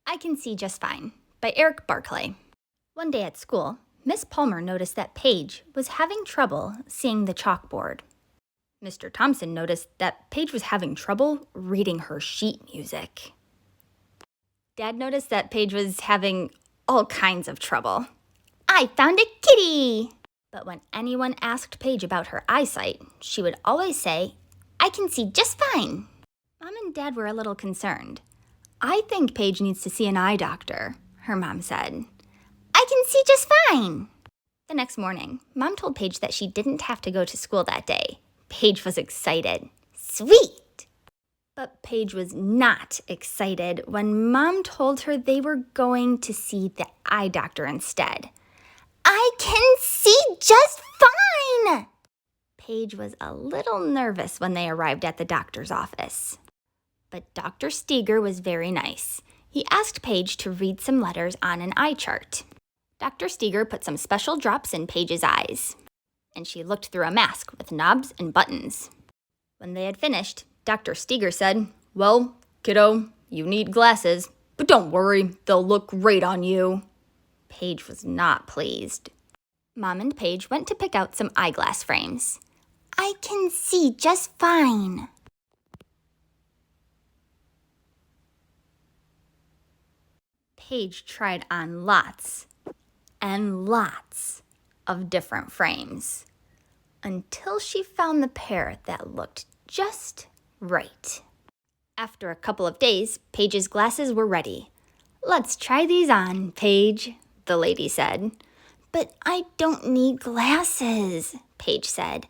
I Can See Just Fine by Eric Barclay. One day at school, Miss Palmer noticed that Paige was having trouble seeing the chalkboard. Mr. Thompson noticed that Paige was having trouble reading her sheet music. Dad noticed that Paige was having all kinds of trouble. I found a kitty! But when anyone asked Paige about her eyesight, she would always say, I can see just fine. Mom and Dad were a little concerned. I think Paige needs to see an eye doctor, her mom said. I can see just fine. The next morning, Mom told Paige that she didn't have to go to school that day. Paige was excited. Sweet! But Paige was not excited when Mom told her they were going to see the eye doctor instead. I can see just fine! Paige was a little nervous when they arrived at the doctor's office. But Dr. Steger was very nice. He asked Paige to read some letters on an eye chart. Dr. Steger put some special drops in Paige's eyes, and she looked through a mask with knobs and buttons. When they had finished, Dr. Steger said, Well, kiddo, you need glasses, but don't worry, they'll look great on you. Paige was not pleased. Mom and Paige went to pick out some eyeglass frames. I can see just fine. Paige tried on lots and lots of different frames until she found the pair that looked just right. After a couple of days, Paige's glasses were ready. Let's try these on, Paige, the lady said. But I don't need glasses, Paige said.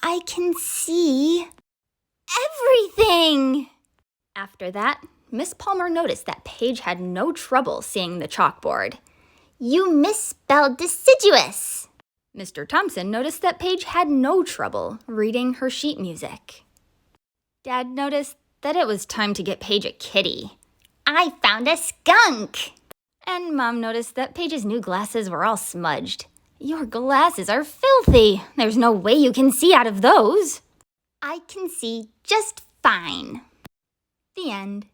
I can see everything. After that, Miss Palmer noticed that Paige had no trouble seeing the chalkboard. You misspelled deciduous. Mr. Thompson noticed that Paige had no trouble reading her sheet music. Dad noticed that it was time to get Paige a kitty. I found a skunk. And Mom noticed that Paige's new glasses were all smudged. Your glasses are filthy. There's no way you can see out of those. I can see just fine. The end.